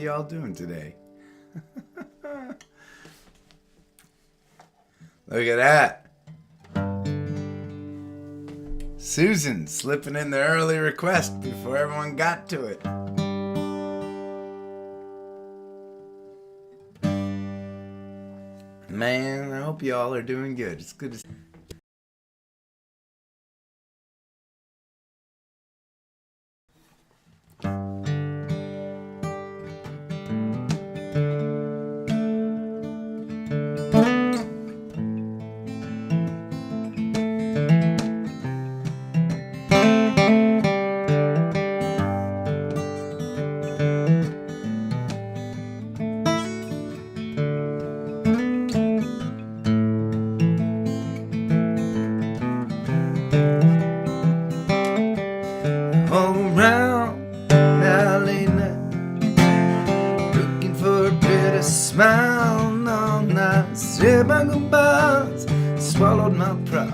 y'all doing today? Look at that. Susan slipping in the early request before everyone got to it. Man, I hope y'all are doing good. It's good to see. Smile all night, said my goodbyes, swallowed my pride,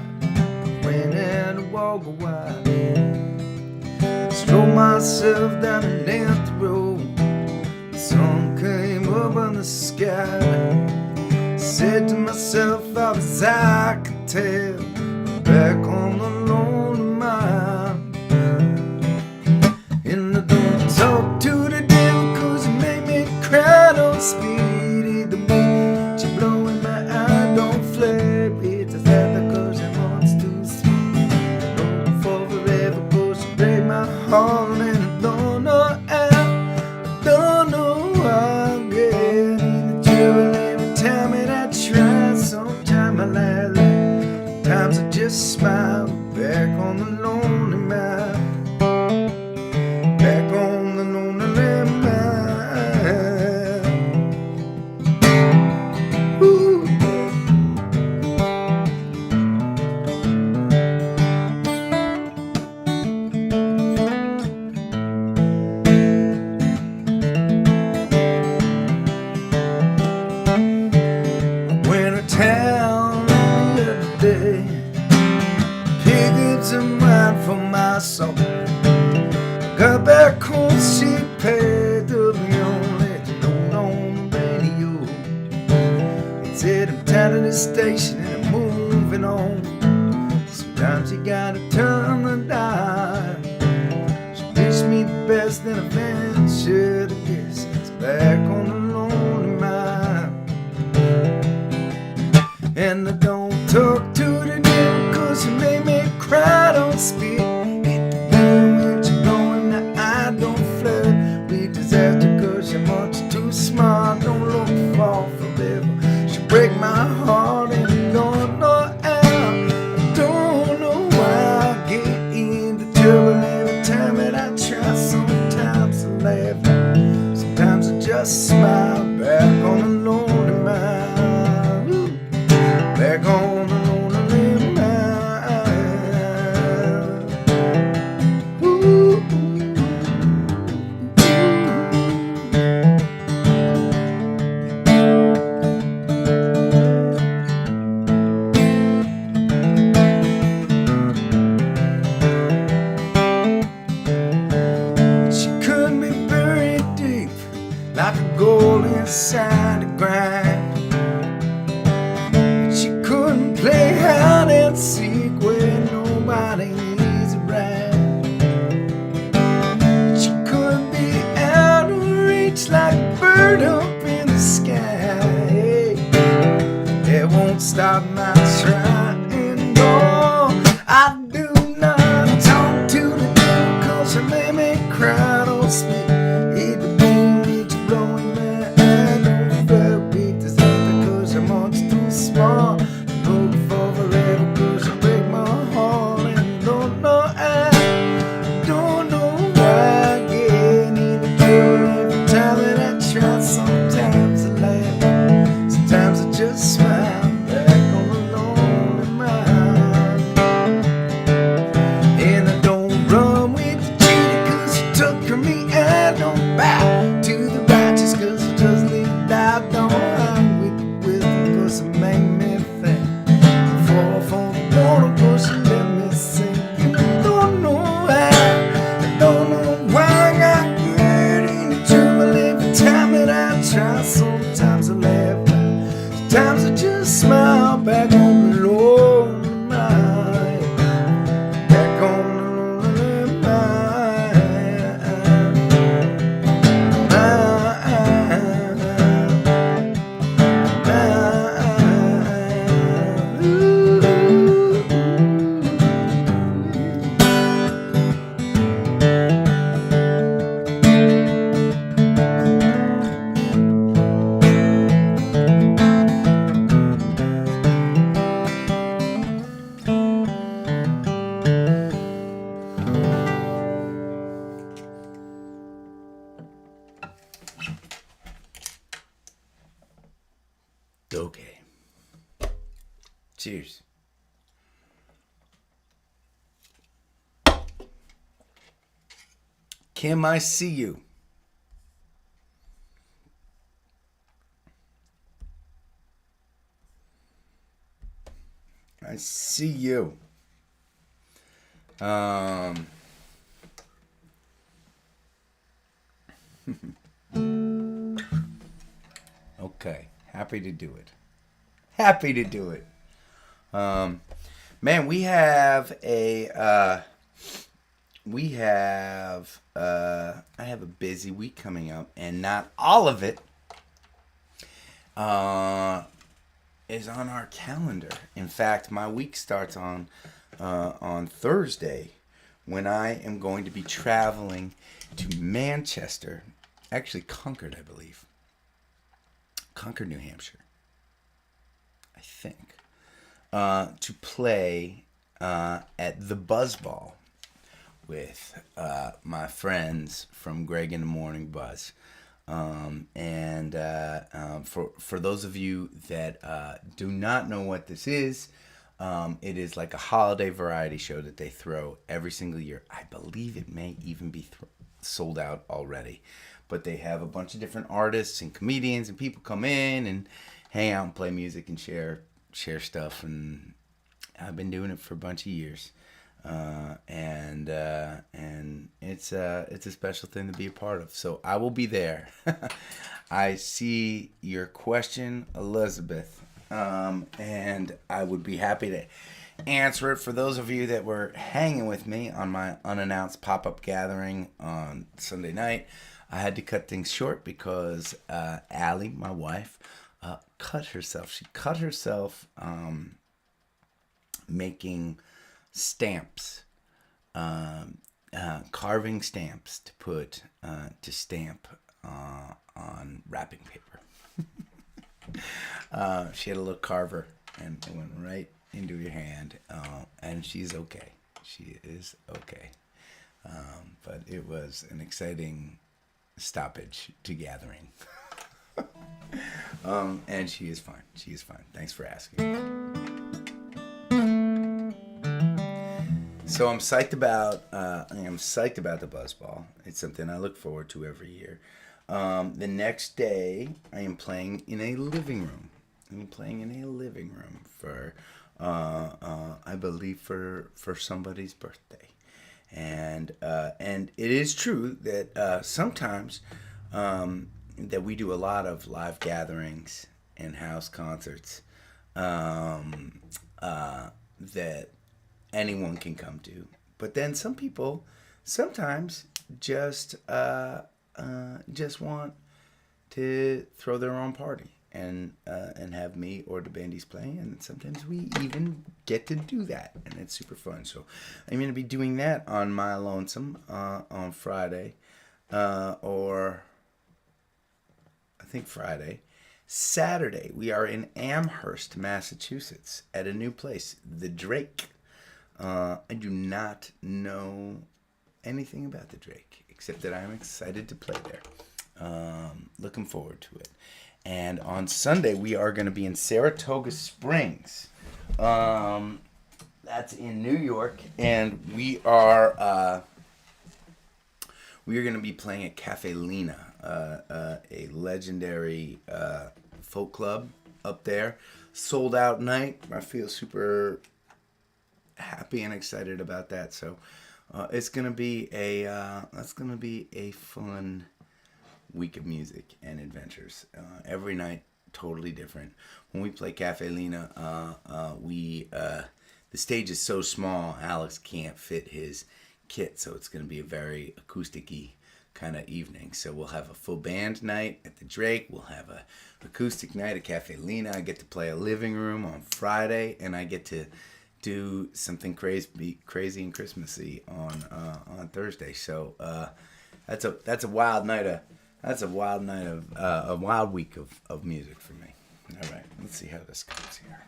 went in to walk a while, strolled myself down an empty road. The sun came up on the sky, said to myself, far as I could tell, back on the lonely mile. And I don't talk to the devil, cause he made me cry, don't speak. And I don't know how I'm getting the trouble every time that I try. Sometimes I laugh, times I just smile. Back on the lonely mile, back on the lonely mile. Ooh. Town the other day, picked up some wine from my soul. Got back home, she paid the only note on the radio. It said I'm tired of this station and I'm moving on. Sometimes you gotta turn the dial. She wished me the best and I ventured to guess it's back on the lonely mile. And I don't talk to the devil, cause he made me cry, don't speak. Hit the blue when you're blowing, the eye don't flood. Be disaster, cause you're much too smart. Don't look for forever, she break my heart. And I don't know how, I don't know why I get into trouble every time that I try. Sometimes I laugh, sometimes I just smile. Back on the lonely mile, back on the lonely mile. Ooh. She couldn't be buried deep like a gold inside the grind. Play hide and seek where nobody is around. She couldn't be out of reach like a bird up in the sky. It won't stop my trying, no. I do not talk to the devil, cause she made me cry, don't speak. Hate the moon, need you blowing my eye, don't feel beat this other, cause I'm much too small. Look for forever, cause you break my heart. And I don't know why I get into trouble every time that I try. Sometimes I laugh, sometimes I just smile. Back on the okay. Cheers. Kim, I see you. I see you. Okay. Happy to do it. Happy to do it. Man, we have I have a busy week coming up, and not all of it is on our calendar. In fact, my week starts on Thursday, when I am going to be traveling to Manchester, actually Concord, I believe, Concord, New Hampshire, I think, to play at the Buzzball with my friends from Greg in the Morning Buzz. For those of you that do not know what this is, it is like a holiday variety show that they throw every single year. I believe it may even be sold out already. But they have a bunch of different artists and comedians and people come in and hang out and play music and share stuff. And I've been doing it for a bunch of years. And it's a special thing to be a part of. So I will be there. I see your question, Elizabeth, and I would be happy to answer it. For those of you that were hanging with me on my unannounced pop-up gathering on Sunday night, I had to cut things short because Allie, my wife, cut herself. She cut herself making stamps, carving stamps to put to stamp on wrapping paper. She had a little carver, and it went right into your hand, and she's okay. She is okay. But it was an exciting stoppage to gathering. And she is fine. She is fine. Thanks for asking. So I'm psyched about the Buzzball. It's something I look forward to every year. The next day, I am playing in a living room. For, I believe for somebody's birthday, and it is true that sometimes that we do a lot of live gatherings and house concerts that anyone can come to. But then some people sometimes just want to throw their own party and have me or the bandies play, and sometimes we even get to do that, and it's super fun. So I'm going to be doing that on my lonesome on Friday, or I think Friday. Saturday, we are in Amherst, Massachusetts, at a new place, the Drake. I do not know anything about the Drake, except that I'm excited to play there. Looking forward to it. And on Sunday, we are going to be in Saratoga Springs. That's in New York, and we are going to be playing at Cafe Lena, a legendary folk club up there. Sold out night. I feel super happy and excited about that. So it's gonna be a fun week of music and adventures. Every night totally different. When we play Cafe Lena, the stage is so small, Alex can't fit his kit, so it's gonna be a very acoustic-y kind of evening. So we'll have a full band night at the Drake. We'll have a acoustic night at Cafe Lena. I get to play a living room on Friday, and I get to do something crazy and Christmassy on Thursday. So that's a wild night of a wild week of music for me. All right, let's see how this goes here.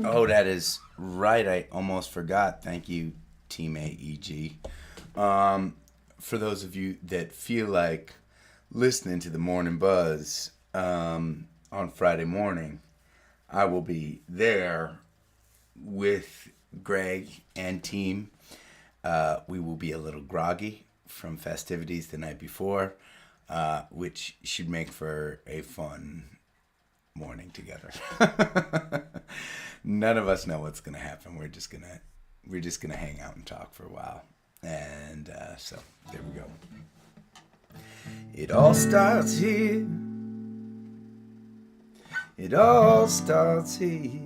Oh, that is right. I almost forgot. Thank you, Team AEG. For those of you that feel like listening to the Morning Buzz on Friday morning, I will be there with Greg and team. We will be a little groggy from festivities the night before, which should make for a fun morning together. None of us know what's gonna happen. We're just gonna hang out and talk for a while, and so there we go. It all starts here. It all starts here.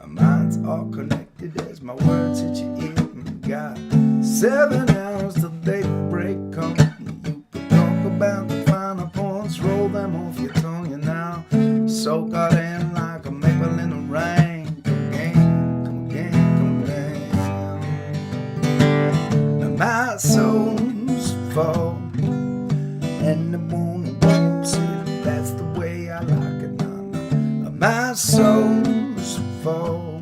Our minds are connected as my words hit your ear. Got 7 hours till daybreak come. You could talk about the finer points, roll them off your tongue. And now so got in like a maple in the rain. Come again, come again, come again. Now my soul's fall, and the morning walks in. That's the way I like it now. My soul's fall.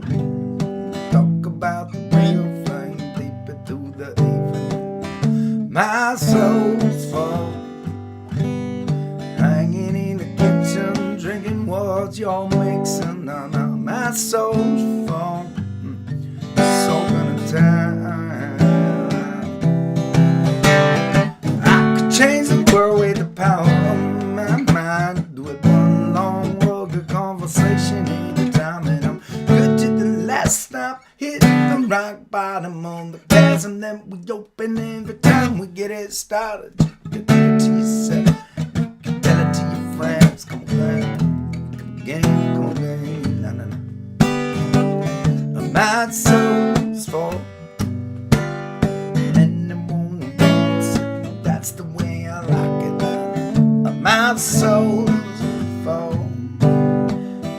Talk about the real thing deeper through the evening. My soul's fall. Hanging in the kitchen, drinking what you're mixing. Now, my soul's fall. So gonna time. I could change the world with the power of my mind. Do it one long, rugged conversation anytime. And I'm good to the last stop. Hit the rock bottom on the gas, and then we open every time we get it started. You can tell it to yourself, you can tell it to your friends. Come again, come again, come again. No, no, no. My soul's full, and the morning walks. That's the way I like it. My soul's full.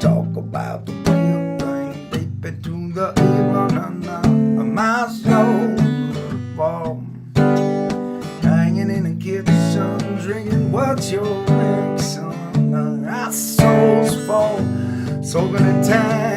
Talk about the real thing deep into the era. My soul's full. Hanging in the kitchen, drinking what you're mixing. My soul's full. So gonna time.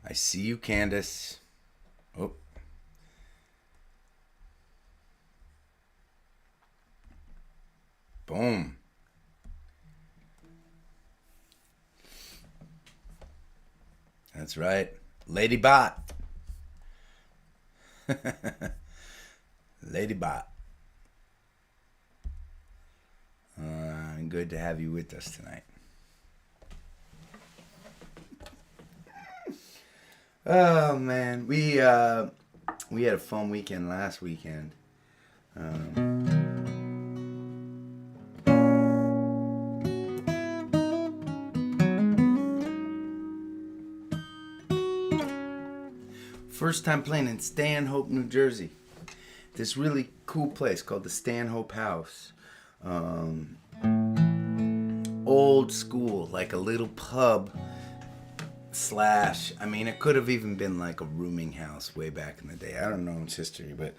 I see you, Candace. Oh. Boom. That's right. Lady Bot. Lady Bot. Good to have you with us tonight. Oh man, we had a fun weekend last weekend. First time playing in Stanhope, New Jersey. This really cool place called the Stanhope House. Old school, like a little pub slash, I mean, it could have even been like a rooming house way back in the day. I don't know its history, but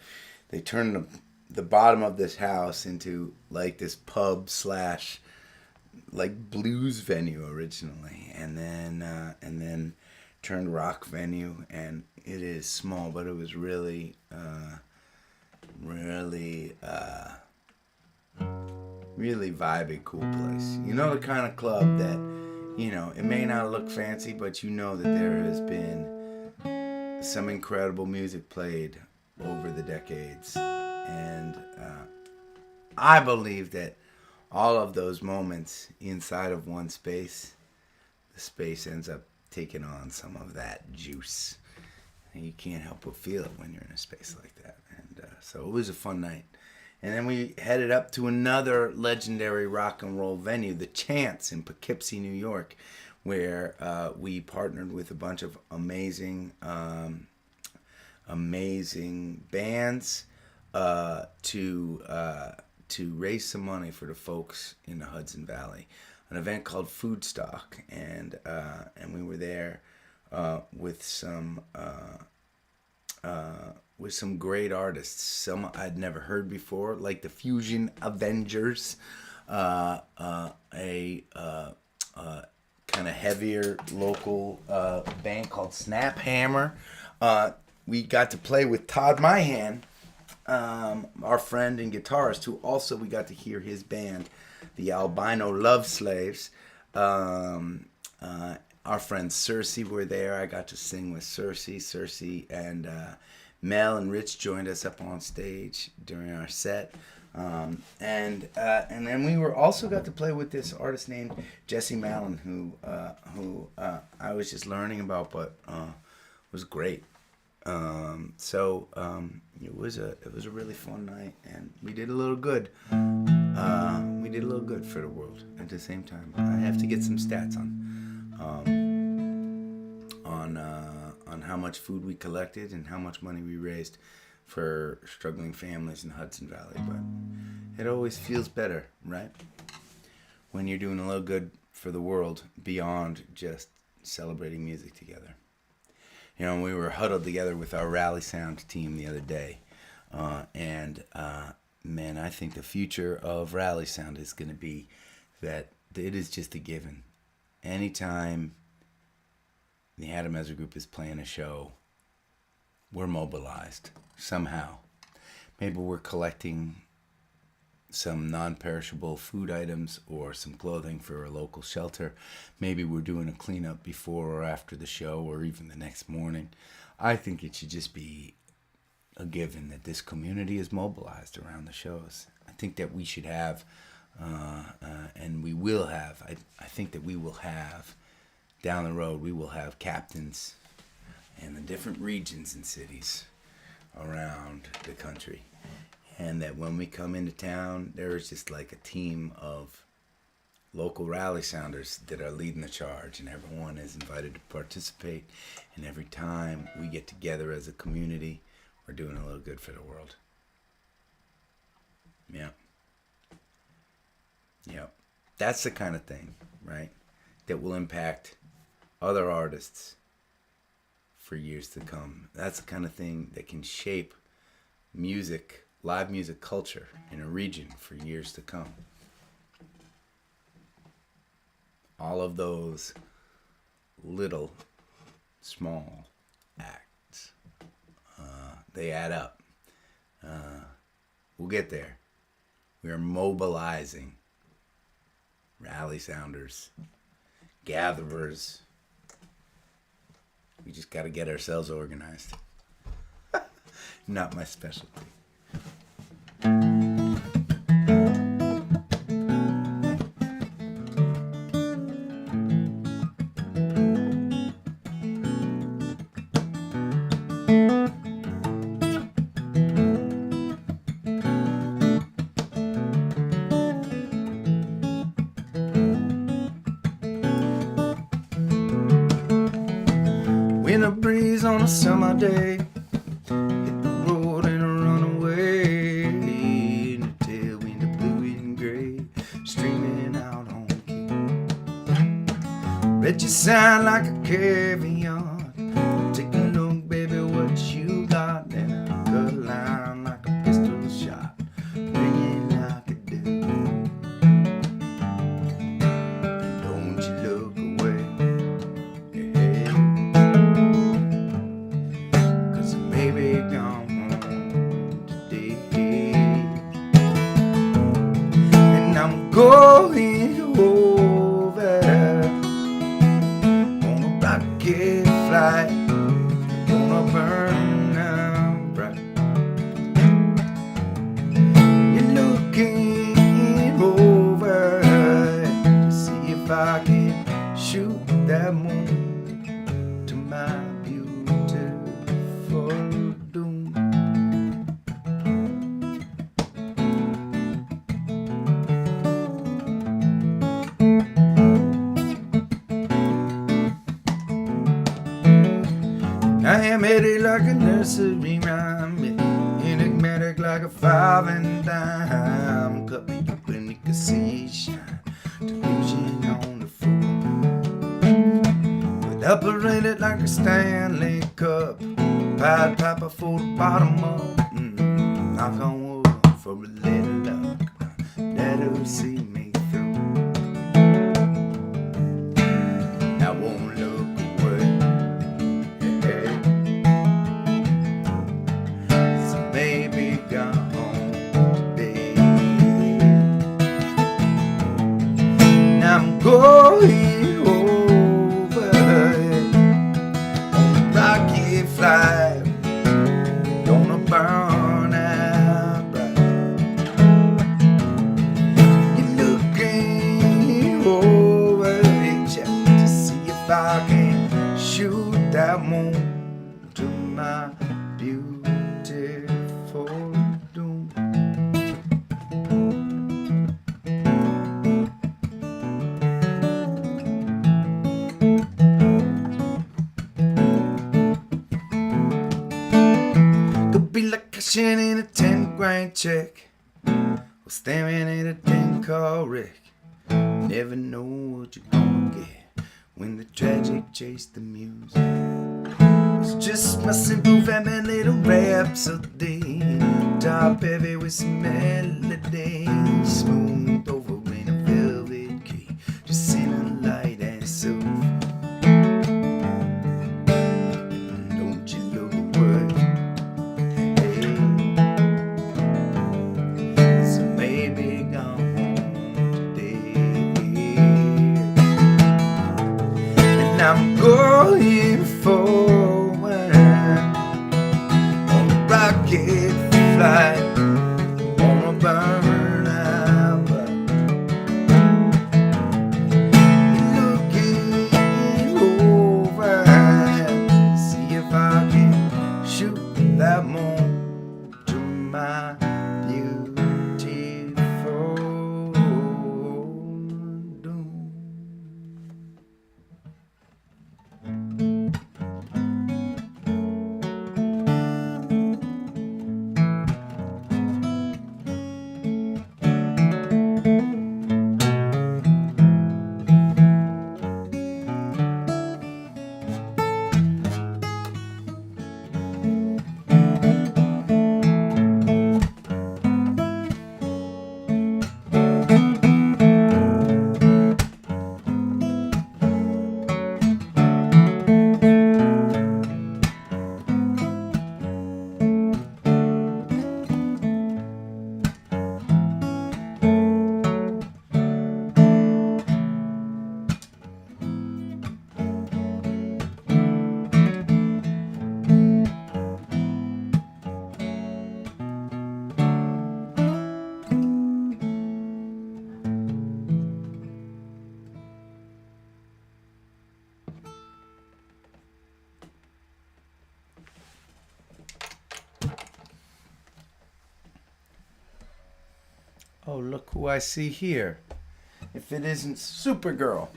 they turned the bottom of this house into like this pub slash like blues venue originally, and then turned rock venue, and it is small, but it was really really vibey, cool place. You know, the kind of club that, you know, it may not look fancy, but you know that there has been some incredible music played over the decades, and I believe that all of those moments inside of one space, the space ends up taking on some of that juice. And you can't help but feel it when you're in a space like that. And so it was a fun night. And then we headed up to another legendary rock and roll venue, The Chance in Poughkeepsie, New York, where we partnered with a bunch of amazing bands to raise some money for the folks in the Hudson Valley. An event called Food Stock, and we were there with some great artists. Some I'd never heard before, like the Fusion Avengers, a kind of heavier local band called Snap Hammer. We got to play with Todd Myhan, our friend and guitarist, who also we got to hear his band, the Albino Love Slaves. Our friends Cersei were there. I got to sing with Cersei. Cersei and Mel and Rich joined us up on stage during our set. And then we were also got to play with this artist named Jesse Mallon, who I was just learning about, but was great. So it was a really fun night, and we did a little good. We did a little good for the world at the same time. I have to get some stats on how much food we collected and how much money we raised for struggling families in the Hudson Valley. But it always feels better, right? When you're doing a little good for the world beyond just celebrating music together. You know, we were huddled together with our Rally Sound team the other day, and man, I think the future of Rally Sound is going to be that it is just a given. Anytime the Adam Ezra Group is playing a show, we're mobilized somehow. Maybe we're collecting some non-perishable food items or some clothing for a local shelter. Maybe we're doing a cleanup before or after the show, or even the next morning. I think it should just be a given that this community is mobilized around the shows. I think that we should have, and we will have, I think that we will have, down the road, we will have captains in the different regions and cities around the country. And that when we come into town, there is just like a team of local rally sounders that are leading the charge, and everyone is invited to participate. And every time we get together as a community, we're doing a little good for the world. Yeah. Yeah. That's the kind of thing, right, that will impact other artists for years to come. That's the kind of thing that can shape music, live music culture in a region for years to come. All of those little, small acts, they add up. We'll get there. We are mobilizing rally sounders, gatherers. We just got to get ourselves organized. Not my specialty. In a breeze on a summer day, hit the road and a runaway, in the tailwind of blue and gray, streaming out on key. Bet you sound like a caveat. Take a look, baby, what you got. Then I cut a line like a pistol shot, ringing like a going over on a rocket flight. Gonna burn out bright. You're looking over to see if I can shoot that moon to my beautiful doom. I am headed like a nursery rhyme, enigmatic like a 5 and dime. Cut me open, you can see shine, delusion on the floor. With operated like a Stanley Cup, Pied Piper for the bottom up. Knock on wood for a little luck, that'll see me through. I won't look away. Baby gone today. Now I'm going over on a rocket flight. Gonna burn out bright. You're looking over to see if I can shoot that moon to my beautiful doom. Could be like cashing in a 10-grand check or staring at a 10-car wreck. Never know what you're gonna get when the tragic chase the music. It's just my simple family little rhapsody, top heavy with some melody, smooth over in a velvet key, just singing light and soft. Don't you look away, hey. So maybe gone home today, and I'm going for rocket flight, wanna burn out, but looking over, see if I can shoot that moon to my beautiful doom. Oh, look who I see here. If it isn't Supergirl.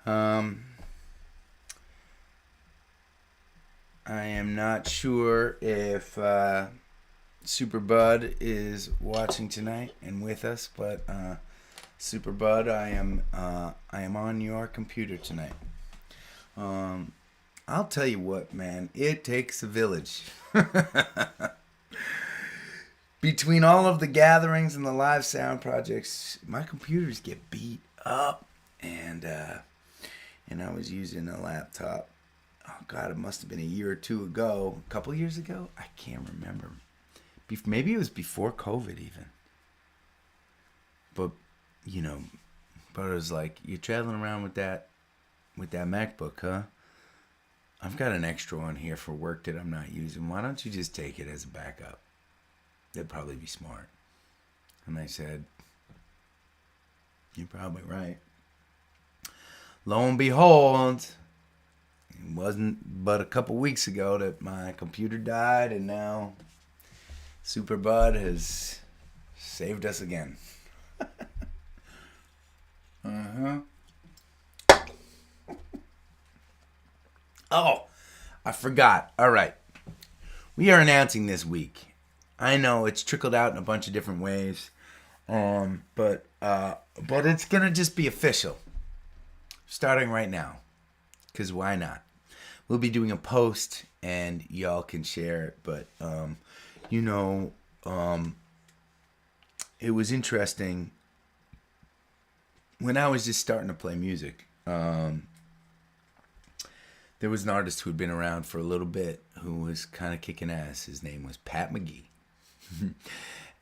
I am not sure if Super Bud is watching tonight and with us, but Super Bud, I am on your computer tonight. I'll tell you what, man, it takes a village. Between all of the gatherings and the live sound projects, my computers get beat up, and I was using a laptop. Oh God, it must have been a year or two ago, a couple years ago. I can't remember. maybe it was before COVID even. But, but it was like, you're traveling around with that MacBook, huh? I've got an extra one here for work that I'm not using. Why don't you just take it as a backup? That'd probably be smart. And I said, you're probably right. Lo and behold, it wasn't but a couple weeks ago that my computer died, and now Superbud has saved us again. Uh-huh. Oh, I forgot. All right. We are announcing this week. I know it's trickled out in a bunch of different ways. But it's going to just be official. Starting right now. Because why not? We'll be doing a post and y'all can share it. But, it was interesting. When I was just starting to play music, there was an artist who had been around for a little bit who was kind of kicking ass. His name was Pat McGee.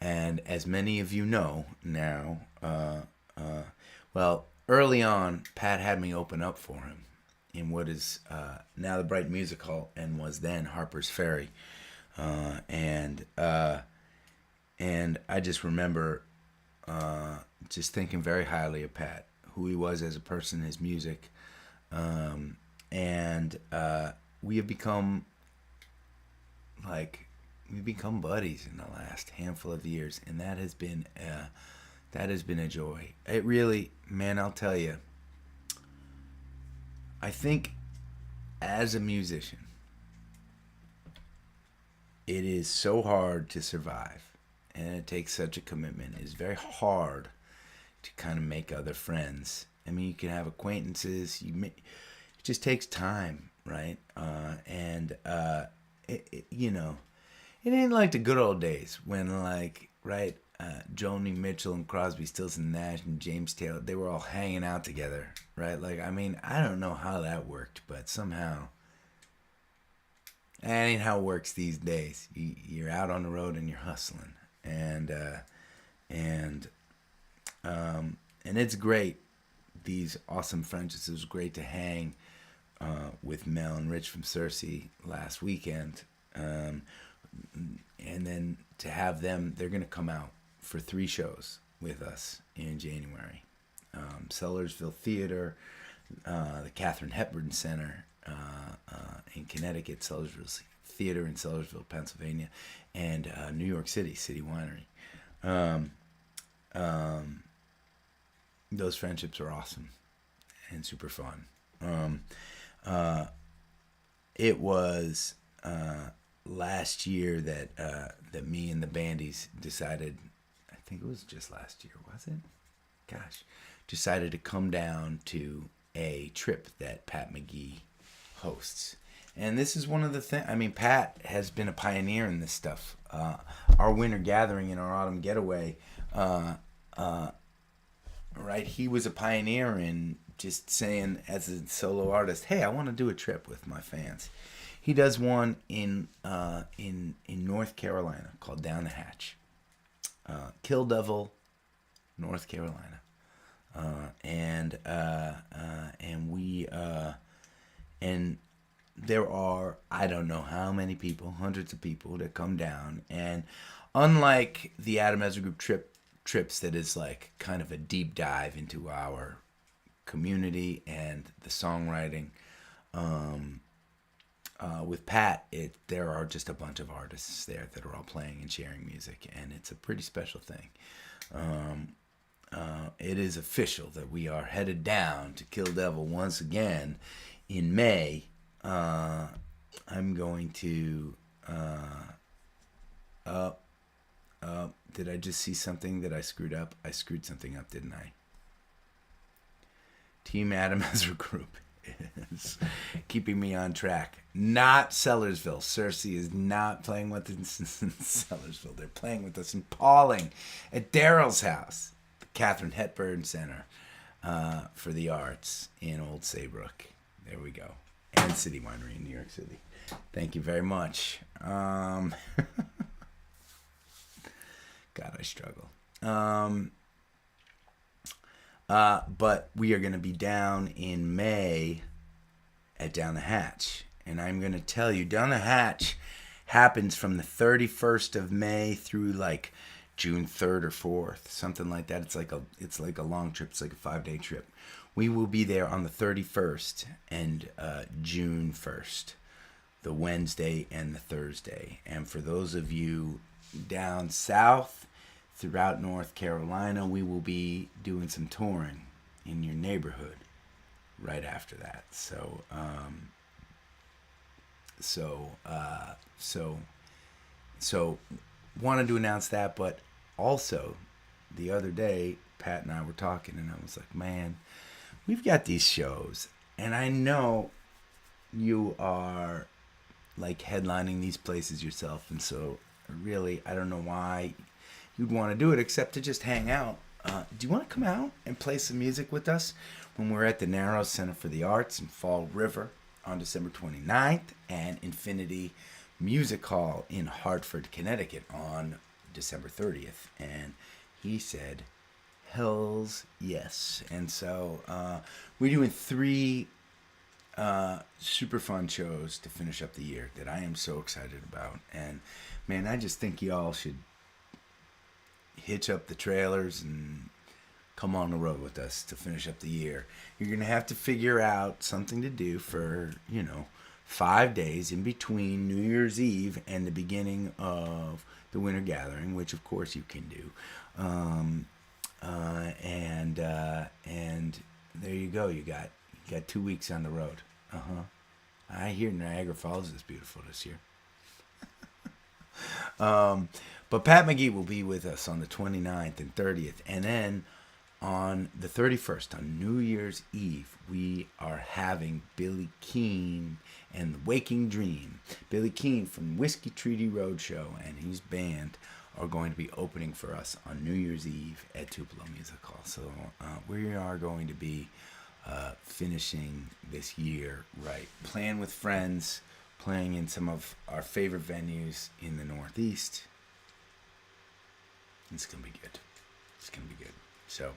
And as many of you know now, early on, Pat had me open up for him in what is now the Bright Music Hall and was then Harper's Ferry. And I just remember just thinking very highly of Pat, who he was as a person, his music. And we have become buddies in the last handful of years, and that has been a joy. It really, man, I'll tell you, I think as a musician, it is so hard to survive, and it takes such a commitment. It's very hard to kind of make other friends. I mean, you can have acquaintances. It just takes time, right? It ain't like the good old days when, Joni Mitchell and Crosby, Stills and Nash and James Taylor, they were all hanging out together, right? I don't know how that worked, but somehow that ain't how it works these days. You're out on the road and you're hustling, and it's great. These awesome friendships. It was great to hang with Mel and Rich from Cersei last weekend. And then to have them, they're going to come out for 3 shows with us in January. Sellersville Theater, the Katharine Hepburn Center in Connecticut, Sellersville Theater in Sellersville, Pennsylvania, and New York City Winery. Those friendships are awesome and super fun. It was last year that me and the bandies decided, I think it was just last year, was it? Gosh, decided to come down to a trip that Pat McGee hosts. And this is one of the things, Pat has been a pioneer in this stuff. Our winter gathering and our autumn getaway, right? He was a pioneer in just saying, as a solo artist, hey, I want to do a trip with my fans. He does one in North Carolina called Down the Hatch, Kill Devil, North Carolina, and there are, I don't know how many people, hundreds of people that come down, and unlike the Adam Ezra Group trips that is like kind of a deep dive into our community and the songwriting, with Pat, there are just a bunch of artists there that are all playing and sharing music, and it's a pretty special thing. It is official that we are headed down to Kill Devil once again in May. I'm going to did I just see something that I screwed up? I screwed something up, didn't I? Team Adam Ezra Group is keeping me on track. Not Sellersville. Cersei is not playing with us in Sellersville. They're playing with us in Pauling at Daryl's house, the Katharine Hepburn Center for the Arts in Old Saybrook. There we go. And City Winery in New York City. Thank you very much. God, I struggle. But we are going to be down in May at Down the Hatch. And I'm going to tell you, Down the Hatch happens from the 31st of May through like June 3rd or 4th, something like that. It's like a long trip. It's like a 5-day trip. We will be there on the 31st and June 1st, the Wednesday and the Thursday. And for those of you down south throughout North Carolina, we will be doing some touring in your neighborhood right after that. So wanted to announce that, but also the other day Pat and I were talking and I was like, man, we've got these shows and I know you are like headlining these places yourself, and so really I don't know why you'd want to do it except to just hang out. Do you want to come out and play some music with us when we're at the Narrows Center for the Arts in Fall River on December 29th and Infinity Music Hall in Hartford, Connecticut on December 30th? And he said, hells yes. And so we're doing 3 super fun shows to finish up the year that I am so excited about. And man, I just think y'all should hitch up the trailers and come on the road with us to finish up the year. You're going to have to figure out something to do for, 5 days in between New Year's Eve and the beginning of the Winter Gathering, which of course you can do. And there you go. You got 2 weeks on the road. I hear Niagara Falls is beautiful this year. But Pat McGee will be with us on the 29th and 30th. And then on the 31st, on New Year's Eve, we are having Billy Keane and the Waking Dream. Billy Keane from Whiskey Treaty Roadshow and his band are going to be opening for us on New Year's Eve at Tupelo Music Hall. So we are going to be finishing this year right. Playing with friends, playing in some of our favorite venues in the Northeast. It's going to be good. It's going to be good. So,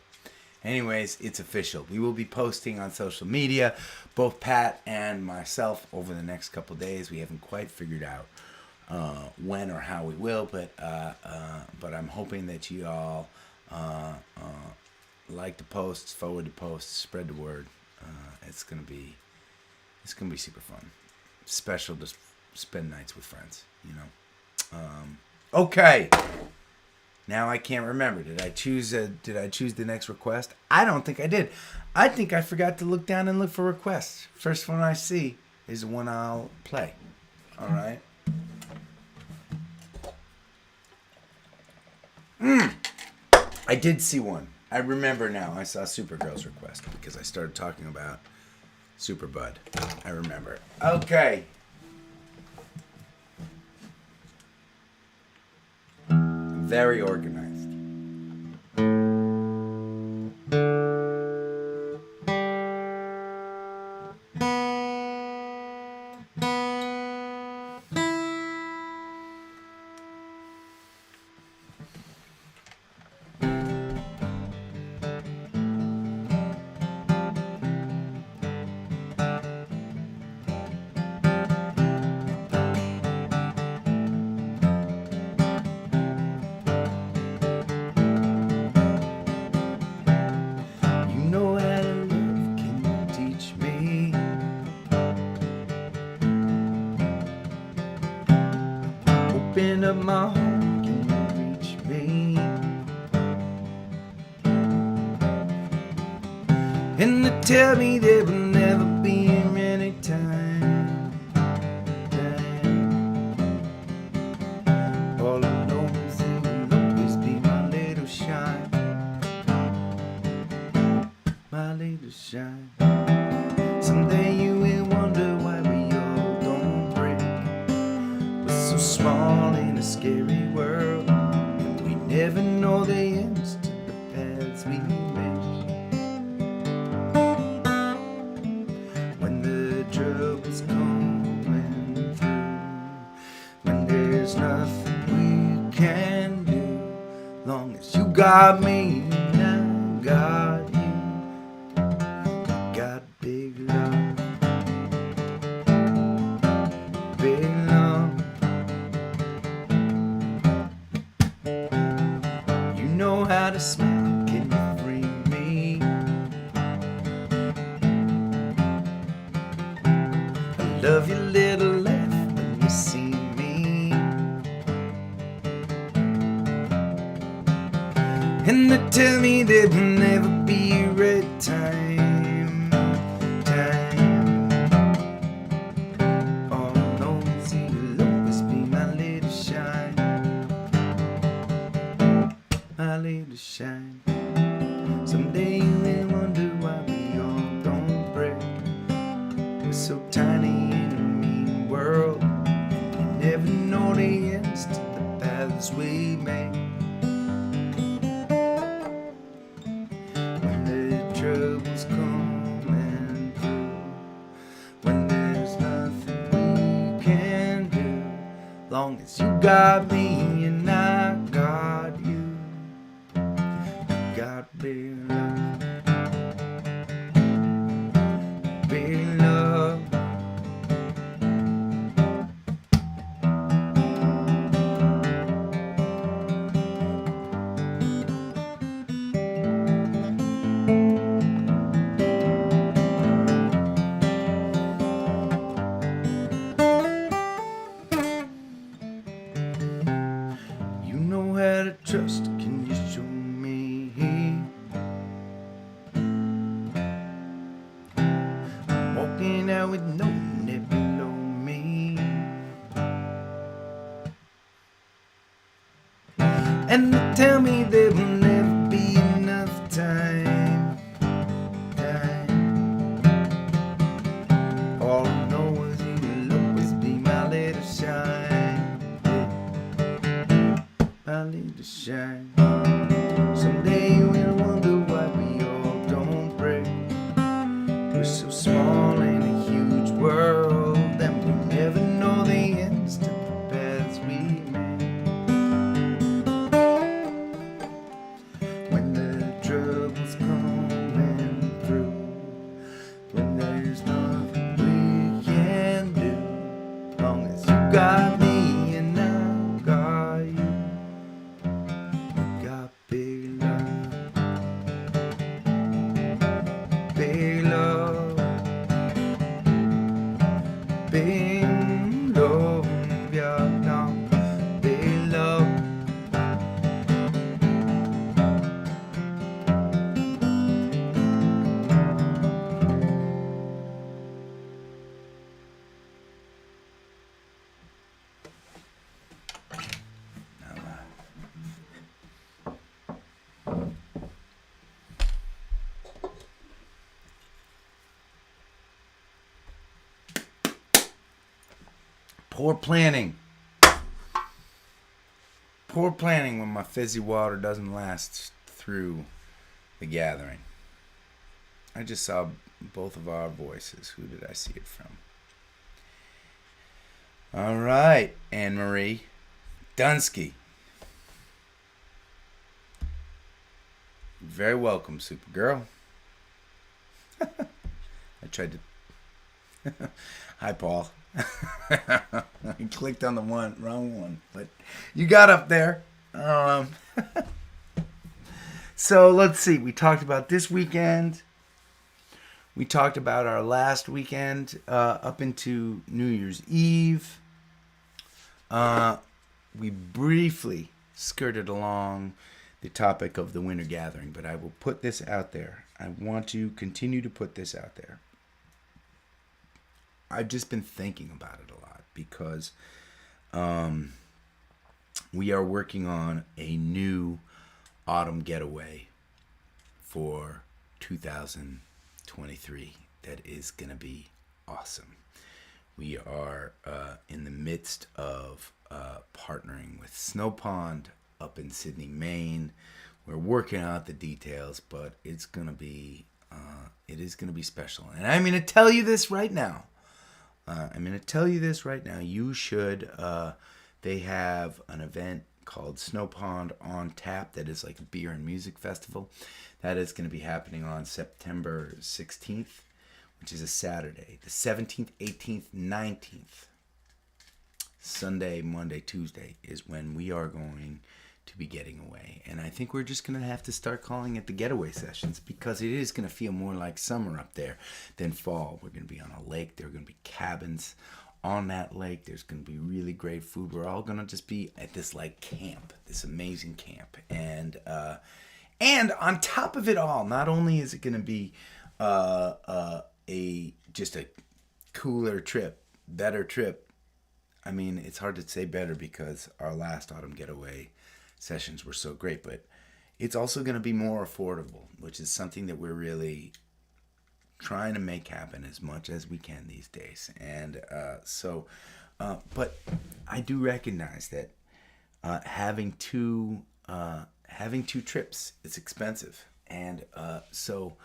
anyways, it's official. We will be posting on social media, both Pat and myself, over the next couple days. We haven't quite figured out when or how we will, but I'm hoping that you all like the posts, forward the posts, spread the word. It's gonna be super fun. Special to spend nights with friends, Okay. Now I can't remember. Did I choose the next request? I don't think I did. I think I forgot to look down and look for requests. First one I see is the one I'll play. All right. I did see one. I remember now. I saw Supergirl's request because I started talking about Superbud. I remember. Okay. Very organized. Open up my heart, can you reach me? And they tell me there will never be any time. All I know is it will always be my little shine. My little shine. Someday you will wonder why we all don't break. We're so small in a scary world, and we never know the ends to the paths we make. When the trouble's coming through, when there's nothing we can do, got me and I got you. Got big love, big love. You know how to smile, can you free me? I love your little laugh when you see me. And they tell me there will never be a red time. All I know is you'll always be my little shine. My little shine. Someday you will wonder why we all don't break. We're so tiny in a mean world. You never know the ends to the paths we make. When the troubles coming through, when there's nothing we can do, long as you got me and I got you. Got big love, big love. You know how to trust, can you show me? Walking out with no net below me. And they tell me there will never be enough time. All I know is you will always be my little shine. My little shine. Someday you will wonder why we all don't break. We're so small in a huge world, and we'll never know the ends to the paths we make. When the troubles coming through, when there's nothing we can do, long as you got me and I got you. Got big love, big love, big love, Vietnam, big love. Poor planning. Poor planning when my fizzy water doesn't last through the gathering. I just saw both of our voices. Who did I see it from? All right, Anne-Marie Dunsky. Very welcome, Supergirl. I tried to... Hi, Paul. I clicked on the wrong one, but you got up there. So let's see. We talked about this weekend. We talked about our last weekend up into New Year's Eve. We briefly skirted along the topic of the winter gathering, but I will put this out there. I want to continue to put this out there. I've just been thinking about it a lot because we are working on a new autumn getaway for 2023 that is going to be awesome. We are in the midst of partnering with Snow Pond up in Sydney, Maine. We're working out the details, but it's going to be special. And I'm going to tell you this right now. You should, they have an event called Snow Pond on Tap. That is like a beer and music festival. That is going to be happening on September 16th, which is a Saturday. The 17th, 18th, 19th, Sunday, Monday, Tuesday is when we are going to be getting away. And I think we're just going to have to start calling it the getaway sessions, because it is going to feel more like summer up there than fall. We're going to be on a lake. There are going to be cabins on that lake. There's going to be really great food. We're all going to just be at this like camp, this amazing camp. And on top of it all, not only is it going to be just a cooler trip, better trip. I mean, it's hard to say better because our last autumn getaway sessions were so great, but it's also going to be more affordable, which is something that we're really trying to make happen as much as we can these days. And but I do recognize that having two trips is expensive. And so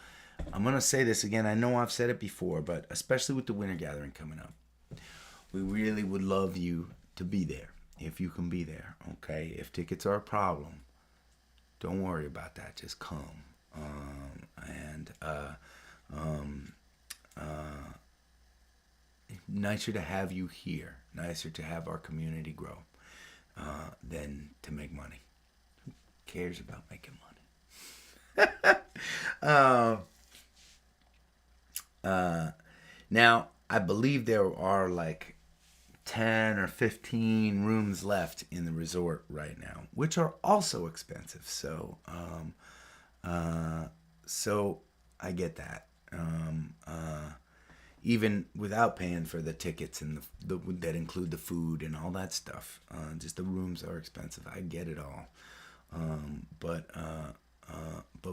I'm going to say this again. I know I've said it before, but especially with the winter gathering coming up, we really would love you to be there. If you can be there, okay? If tickets are a problem, don't worry about that. Just come. Nicer to have you here. Nicer to have our community grow than to make money. Who cares about making money? Now, I believe there are like 10 or 15 rooms left in the resort right now, which are also expensive. So I get that. Even without paying for the tickets and the that include the food and all that stuff, just the rooms are expensive. I get it all. But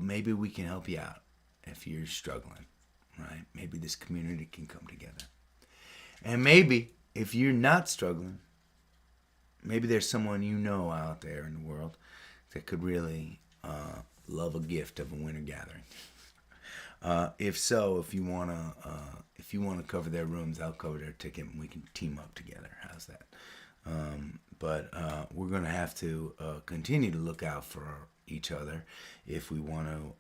maybe we can help you out if you're struggling, right? Maybe this community can come together. And maybe if you're not struggling, maybe there's someone you know out there in the world that could really love a gift of a winter gathering. If so, if you wanna cover their rooms, I'll cover their ticket, and we can team up together. How's that? But we're gonna have to continue to look out for each other if we want to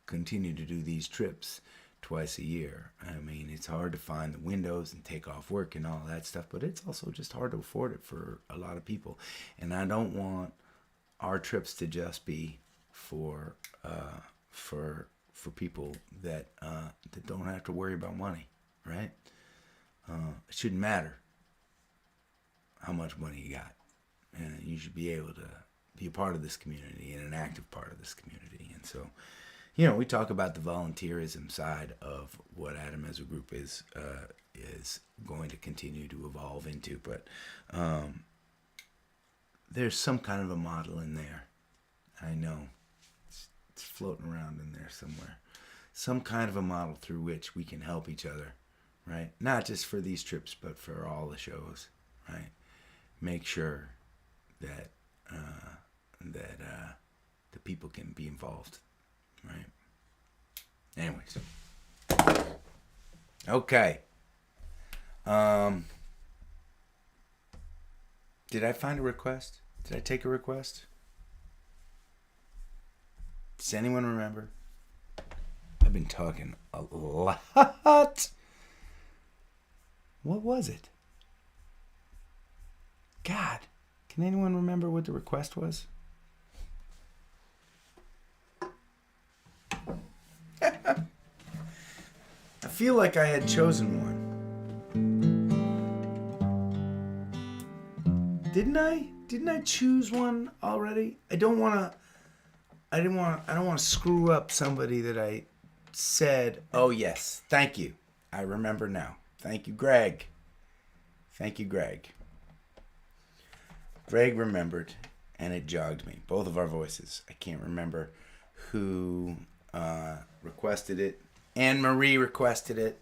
continue to do these trips twice a year. I mean, it's hard to find the windows and take off work and all that stuff, but it's also just hard to afford it for a lot of people. And I don't want our trips to just be for people that don't have to worry about money, right? It shouldn't matter how much money you got, and you should be able to be a part of this community and an active part of this community. And so, we talk about the volunteerism side of what Adam as a group is going to continue to evolve into, but there's some kind of a model in there. I know it's floating around in there somewhere. Some kind of a model through which we can help each other, right? Not just for these trips, but for all the shows, right? Make sure that the people can be involved. Right. Anyways. Okay. Did I find a request? Did I take a request? Does anyone remember? I've been talking a lot. What was it? God. Can anyone remember what the request was? I feel like I had chosen one. Didn't I? Didn't I choose one already? I don't want to screw up somebody that I said, "Oh yes, thank you. I remember now. Thank you, Greg." Thank you, Greg. Greg remembered, and it jogged me. Both of our voices. I can't remember who requested it. Anne Marie requested it.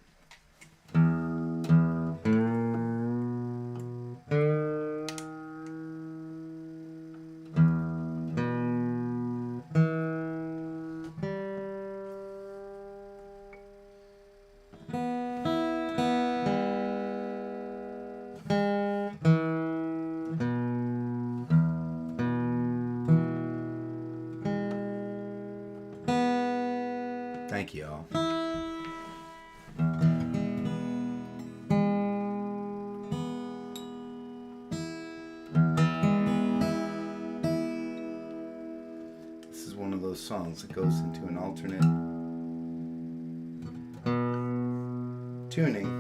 Thank you all. This is one of those songs that goes into an alternate tuning.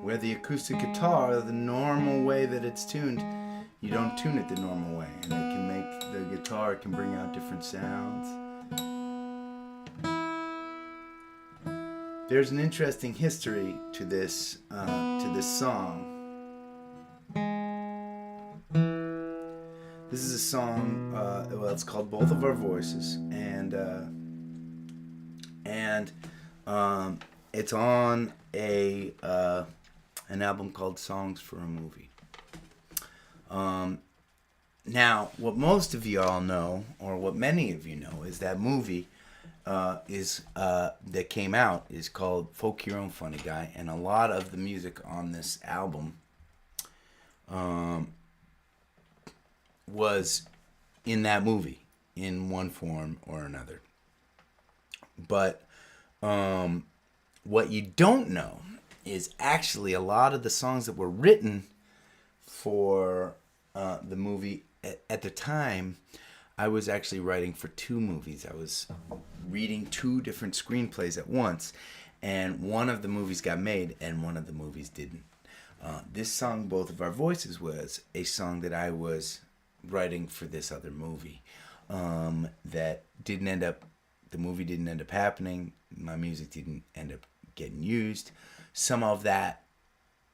Where the acoustic guitar, the normal way that it's tuned, you don't tune it the normal way, and it can make the guitar can bring out different sounds. There's an interesting history to this song. This is a song. Well, it's called "Both of Our Voices," and it's on an album called "Songs for a Movie." Now, what most of you all know, or what many of you know, is that movie that came out is called "Folk Your Own Funny Guy," and a lot of the music on this album was in that movie in one form or another. But what you don't know is actually a lot of the songs that were written for the movie at the time. I was actually writing for 2 movies. I was reading 2 different screenplays at once, and one of the movies got made and one of the movies didn't. This song, "Both of Our Voices," was a song that I was writing for this other movie that didn't end up, the movie didn't end up happening. My music didn't end up getting used. Some of that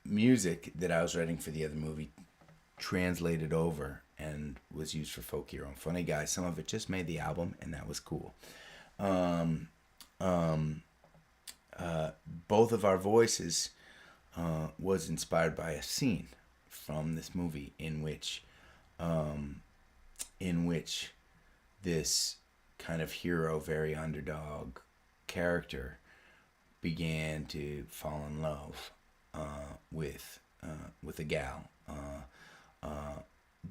music that I was writing for the other movie translated over and was used for "Folk Your Own Funny Guy." Some of it just made the album, and that was cool. Both of Our Voices was inspired by a scene from this movie in which this kind of hero, very underdog character began to fall in love with a gal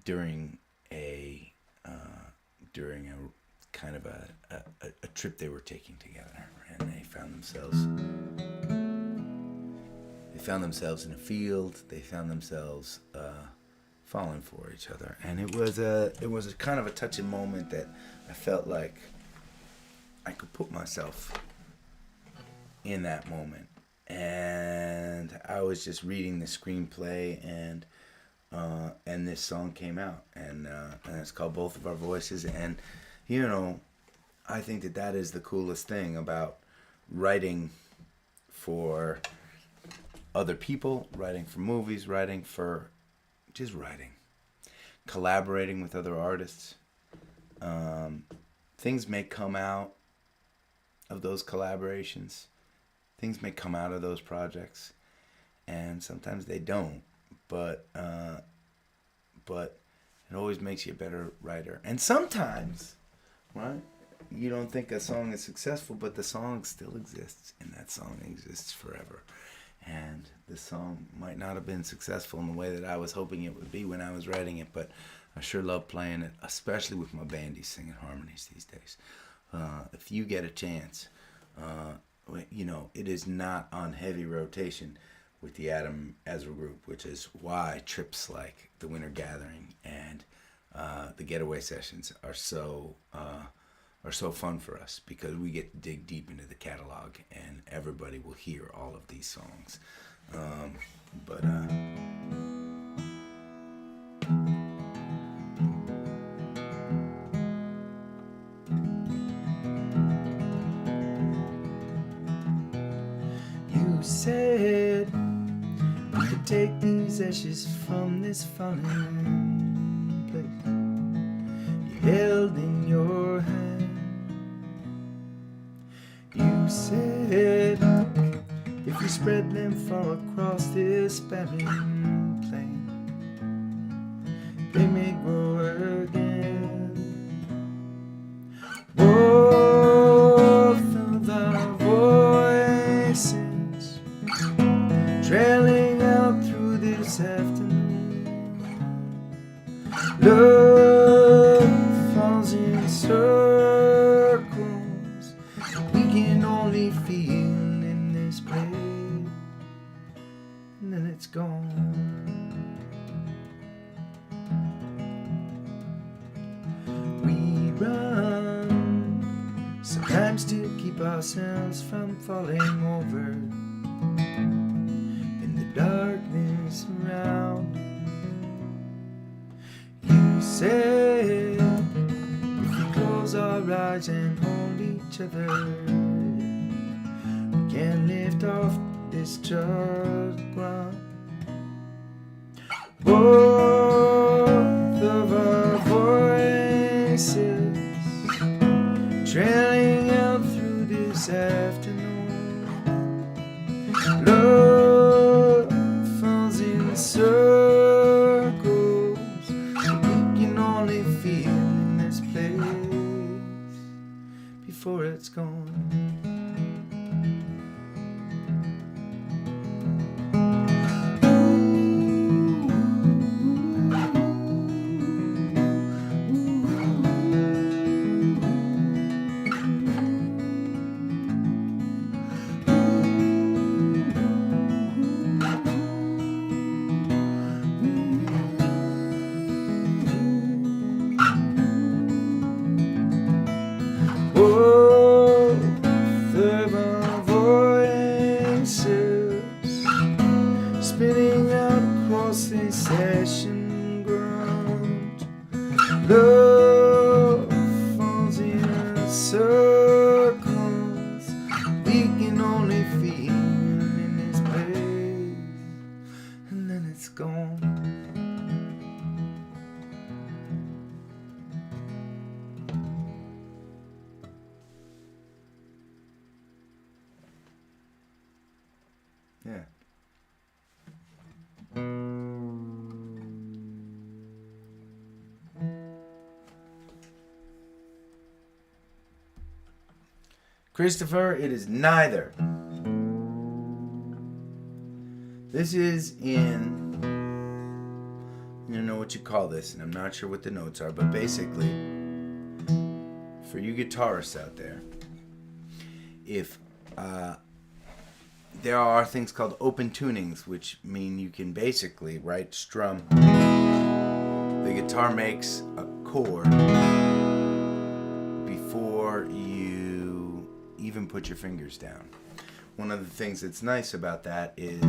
during a kind of a trip they were taking together, and they found themselves in a field. They found themselves falling for each other, and it was a kind of a touching moment that I felt like I could put myself in that moment. And I was just reading the screenplay, and this song came out, and it's called "Both of Our Voices." And I think that is the coolest thing about writing for other people, writing for movies, writing, collaborating with other artists. Things may come out of those collaborations. Things may come out of those projects, and sometimes they don't. But it always makes you a better writer. And sometimes, right, you don't think a song is successful, but the song still exists, and that song exists forever. And the song might not have been successful in the way that I was hoping it would be when I was writing it, but I sure love playing it, especially with my bandies singing harmonies these days. If you get a chance, it is not on heavy rotation with the Ezra group, which is why trips like the Winter Gathering and the Getaway Sessions are so fun for us, because we get to dig deep into the catalog, and everybody will hear all of these songs. You said we could take these ashes from this fallen place you held in your hand. You said if we spread them far across this barren plain, they may grow again. Both of our voices trailing out through this afternoon. Love can only feel in this place, and then it's gone. We run sometimes to keep ourselves from falling over in the darkness around. You said if we close our eyes and hold each other, we can lift off this charred ground. Both of our voices trailing out through this afternoon. Love falls in circles. We can only feel in this place before it's gone. Both of our voices spinning out across this session ground. Love falls in circles. We can only feel in this place, and then it's gone. Yeah. Christopher, it is neither. This is in, I don't know what you call this, and I'm not sure what the notes are, but basically, for you guitarists out there, if there are things called open tunings, which mean you can basically, right, strum. The guitar makes a chord before you even put your fingers down. One of the things that's nice about that is,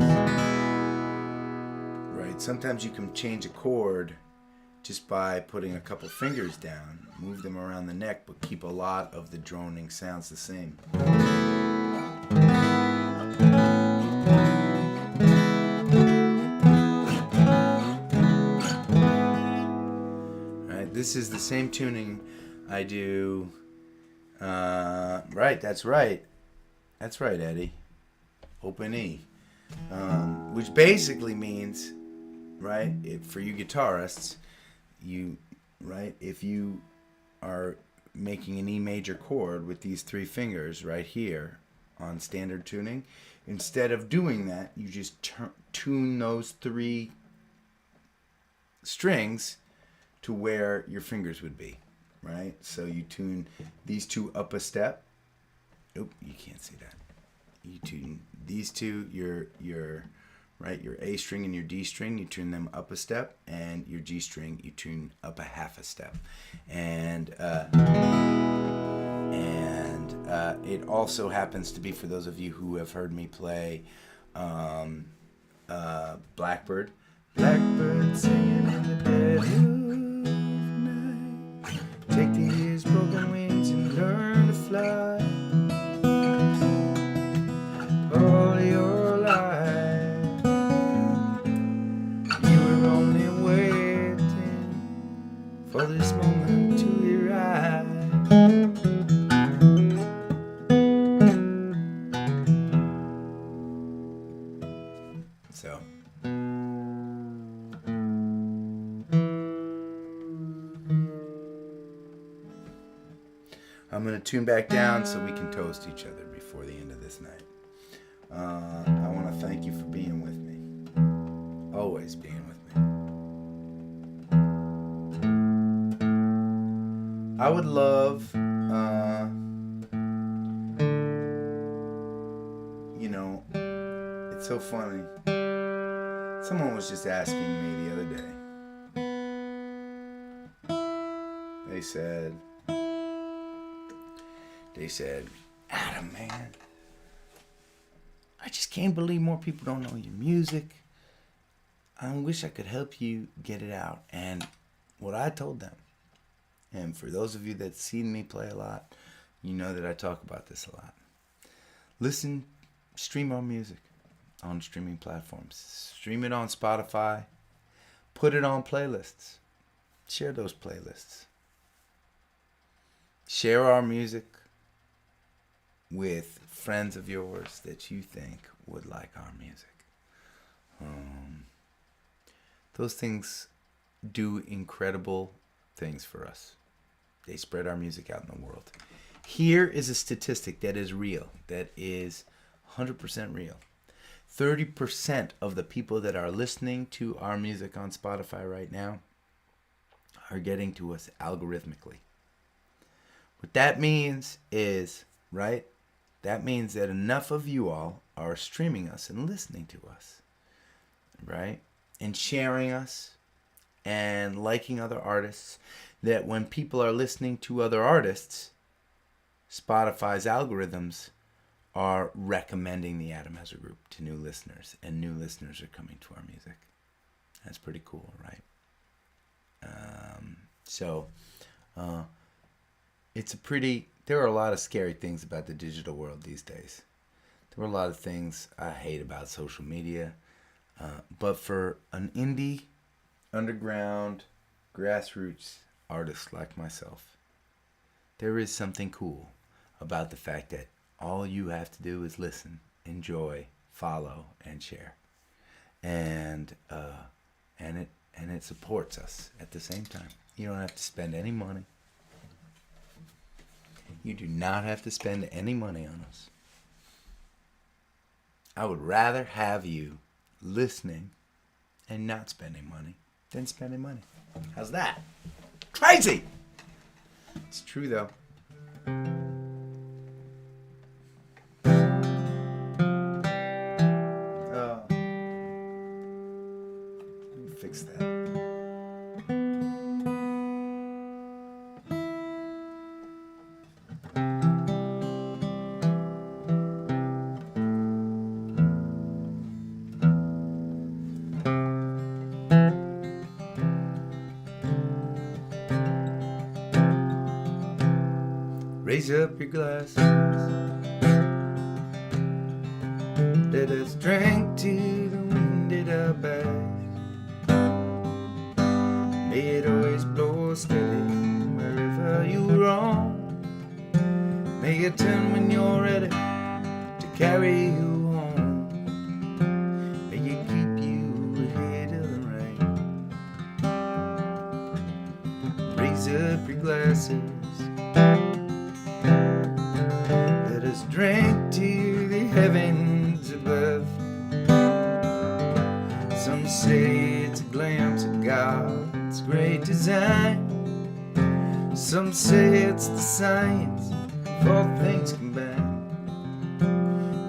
right, sometimes you can change a chord just by putting a couple fingers down, move them around the neck, but keep a lot of the droning sounds the same. This is the same tuning I do. Right, that's right. That's right, Eddie. Open E. Which basically means, right, for you guitarists, if you are making an E major chord with these three fingers right here on standard tuning, instead of doing that, you just tune those three strings to where your fingers would be, right? So you tune these two up a step. Oop, you can't see that. You tune these two, your A string and your D string, you tune them up a step, and your G string, you tune up a half a step. And it also happens to be, for those of you who have heard me play Blackbird. Blackbird singing in the dead of night. Take these broken wings and learn to fly. All your life, you were only waiting for this moment to arrive. So I'm going to tune back down so we can toast each other before the end of this night. I want to thank you for being with me. Always being with me. I would love You know, it's so funny. Someone was just asking me the other day. They said, Adam, man, I just can't believe more people don't know your music. I wish I could help you get it out. And what I told them, and for those of you that seen me play a lot, you know that I talk about this a lot. Stream our music on streaming platforms. Stream it on Spotify. Put it on playlists. Share those playlists. Share our music with friends of yours that you think would like our music. Those things do incredible things for us. They spread our music out in the world. Here is a statistic that is real, that is 100% real. 30% of the people that are listening to our music on Spotify right now are getting to us algorithmically. What that means is, right? That means that enough of you all are streaming us and listening to us, right? And sharing us and liking other artists, that when people are listening to other artists, Spotify's algorithms are recommending the Adam Ezra Group to new listeners, and new listeners are coming to our music. That's pretty cool, right? There are a lot of scary things about the digital world these days. There are a lot of things I hate about social media, but for an indie, underground, grassroots artist like myself, there is something cool about the fact that all you have to do is listen, enjoy, follow, and share, and it supports us at the same time. You don't have to spend any money. You do not have to spend any money on us. I would rather have you listening and not spending money than spending money. How's that? Crazy! It's true though. Fix that. Raise up your glasses. Let us drink to the wind at our back. May it always blow steady wherever you roam. May it turn when you're ready to carry you home. May it keep you ahead of the rain. Raise up your glasses. Let us drink to the heavens above. Some say it's a glimpse of God's great design. Some say it's the science of all things combined.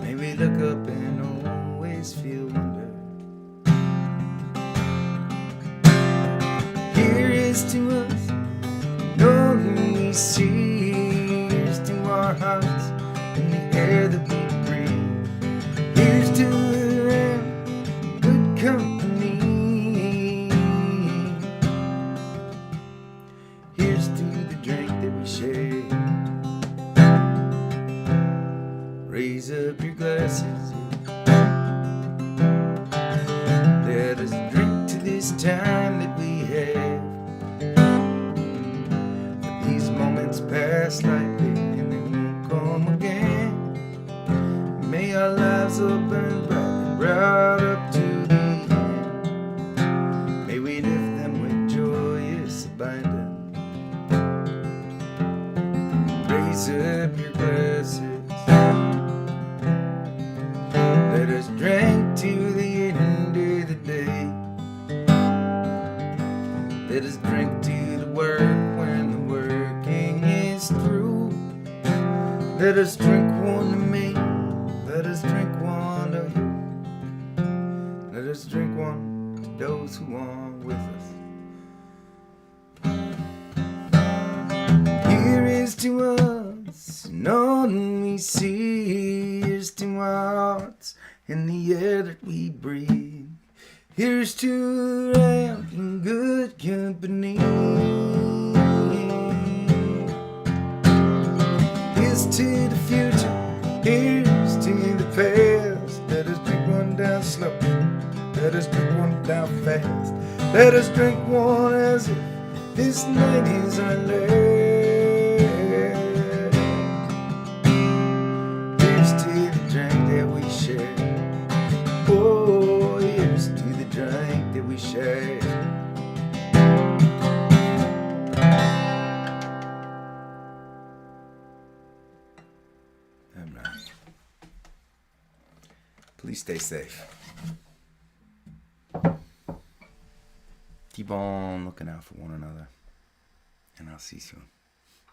May we look up and always feel wonder. Here is to us, no we see. Here's to our hearts and the air that we breathe. Here's to them, good company. Here's to the drink that we share. Raise up your glasses. Let us drink to this time that we have. Let these moments pass lightly and they won't come again. May our lives all burn bright and right up to the end. May we live them with joyous abandon. Raise up your glasses. Let us drink to the end of the day. Let us drink to the work when the working is through. Let us drink one to me. Let us drink one see. Here's to hearts in the air that we breathe. Here's to having good company. Here's to the future. Here's to the past. Let us drink one down slow. Let us drink one down fast. Let us drink one as if this night is our last. Here's to the drink that we share. Oh, here's to the drink that we share. All right. Please stay safe. Keep on looking out for one another. And I'll see you soon.